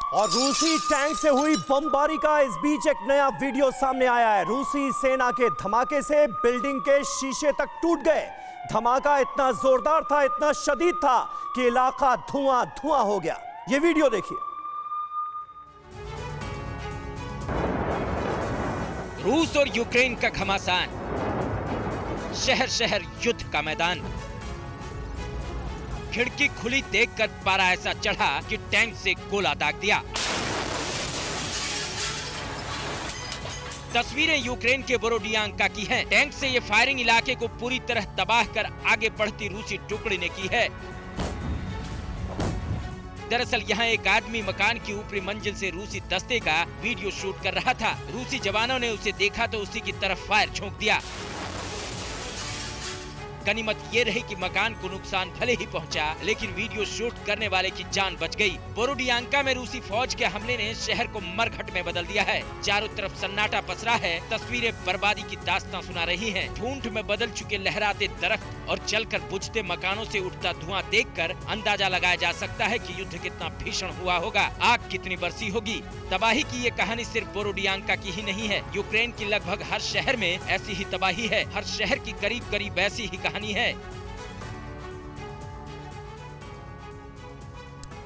और रूसी टैंक से हुई बमबारी का इस बीच एक नया वीडियो सामने आया है। रूसी सेना के धमाके से बिल्डिंग के शीशे तक टूट गए। धमाका इतना जोरदार था, इतना शदीद था कि इलाका धुआं धुआं हो गया। ये वीडियो देखिए। रूस और यूक्रेन का घमासान, शहर शहर युद्ध का मैदान। खिड़की खुली देखकर पारा ऐसा चढ़ा कि टैंक से गोला दाग दिया। तस्वीरें यूक्रेन के बोरोडियांका की हैं। टैंक से ये फायरिंग इलाके को पूरी तरह तबाह कर आगे बढ़ती रूसी टुकड़ी ने की है। दरअसल यहाँ एक आदमी मकान की ऊपरी मंजिल से रूसी दस्ते का वीडियो शूट कर रहा था। रूसी जवानों ने उसे देखा तो उसी की तरफ फायर झोंक दिया। गनीमत ये रही कि मकान को नुकसान भले ही पहुंचा, लेकिन वीडियो शूट करने वाले की जान बच गई। बोरोडियांका में रूसी फौज के हमले ने शहर को मरघट में बदल दिया है। चारों तरफ सन्नाटा पसरा है। तस्वीरें बर्बादी की दास्तां सुना रही हैं। धुंध में बदल चुके लहराते दरख्त और जलकर बुझते मकानों से उठता धुआं देखकर अंदाजा लगाया जा सकता है कि युद्ध कितना भीषण हुआ होगा, आग कितनी बरसी होगी। तबाही की ये कहानी सिर्फ बोरोडियांका की ही नहीं है। यूक्रेन की लगभग हर शहर में ऐसी ही तबाही है। हर शहर की करीब करीब ऐसी ही कहानी है।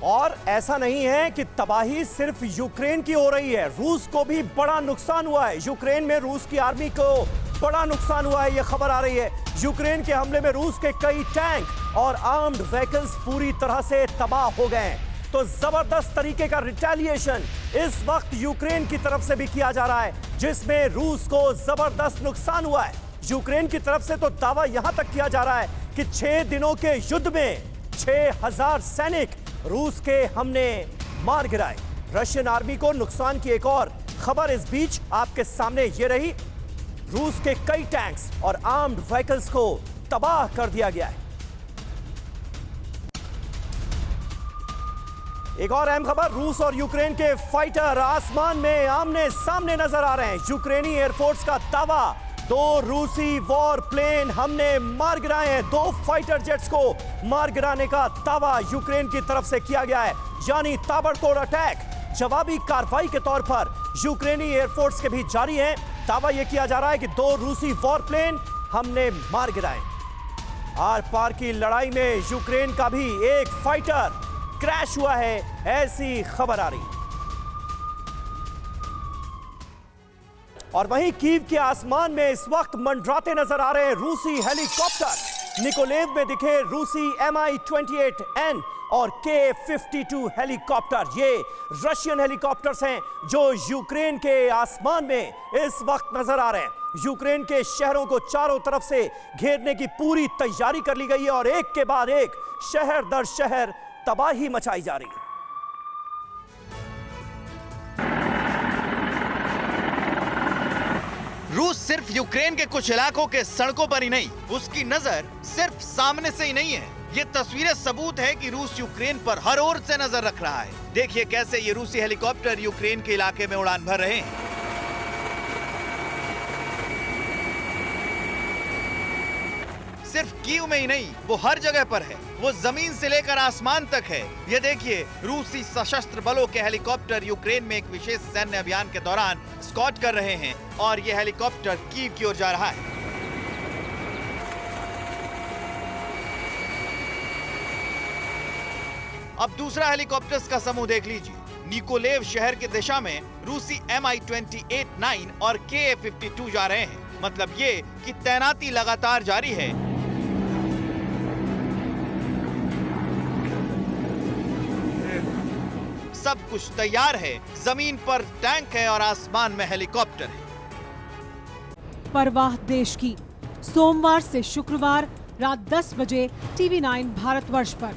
और ऐसा नहीं है कि तबाही सिर्फ यूक्रेन की हो रही है, रूस को भी बड़ा नुकसान हुआ है। यूक्रेन में रूस की आर्मी को बड़ा नुकसान हुआ है, यह खबर आ रही है। यूक्रेन के हमले में रूस के कई टैंक और आर्म्ड व्हीकल्स पूरी तरह से तबाह हो गए हैं। तो जबरदस्त तरीके का रिटेलिएशन इस वक्त यूक्रेन की तरफ से भी किया जा रहा है, जिसमें रूस को जबरदस्त नुकसान हुआ है। यूक्रेन की तरफ से तो दावा यहां तक किया जा रहा है कि 6 दिनों के युद्ध में 6000 सैनिक रूस के हमने मार गिराए। रशियन आर्मी को नुकसान की एक और खबर इस बीच आपके सामने ये रही। रूस के कई टैंक्स और आर्म्ड व्हीकल्स को तबाह कर दिया गया है। एक और अहम खबर, रूस और यूक्रेन के फाइटर आसमान में आमने सामने नजर आ रहे हैं। यूक्रेनी एयरफोर्स का दावा, 2 रूसी वॉर प्लेन हमने मार गिराए हैं। 2 फाइटर जेट्स को मार गिराने का दावा यूक्रेन की तरफ से किया गया है, यानी ताबड़तोड़ अटैक जवाबी कार्रवाई के तौर पर यूक्रेनी एयरफोर्स के भी जारी है। दावा यह किया जा रहा है कि 2 रूसी वॉर प्लेन हमने मार गिराए। आर पार की लड़ाई में यूक्रेन का भी एक फाइटर क्रैश हुआ है, ऐसी खबर आ रही। और वहीं कीव के आसमान में इस वक्त मंडराते नजर आ रहे हैं रूसी हेलीकॉप्टर। निकोलेव में दिखे रूसी Mi-28N और Ka-52 हेलीकॉप्टर। ये रशियन हेलीकॉप्टर्स हैं जो यूक्रेन के आसमान में इस वक्त नजर आ रहे हैं। यूक्रेन के शहरों को चारों तरफ से घेरने की पूरी तैयारी कर ली गई है और एक के बाद एक शहर दर शहर तबाही मचाई जा रही है। रूस सिर्फ यूक्रेन के कुछ इलाकों के सड़कों पर ही नहीं, उसकी नजर सिर्फ सामने से ही नहीं है। ये तस्वीरें सबूत है कि रूस यूक्रेन पर हर ओर से नजर रख रहा है। देखिए कैसे ये रूसी हेलीकॉप्टर यूक्रेन के इलाके में उड़ान भर रहे हैं। सिर्फ कीव में ही नहीं, वो हर जगह पर है। वो जमीन से लेकर आसमान तक है। ये देखिए, रूसी सशस्त्र बलों के हेलीकॉप्टर यूक्रेन में एक विशेष सैन्य अभियान के दौरान स्कॉट कर रहे हैं और ये हेलीकॉप्टर कीव की ओर जा रहा है। अब दूसरा हेलीकॉप्टर्स का समूह देख लीजिए। निकोलेव शहर की दिशा में रूसी Mi-28-9 और Ka-52 जा रहे हैं। मतलब ये कि तैनाती लगातार जारी है। सब कुछ तैयार है। जमीन पर टैंक है और आसमान में हेलीकॉप्टर है। परवाह देश की, सोमवार से शुक्रवार रात 10 बजे TV9 भारतवर्ष पर।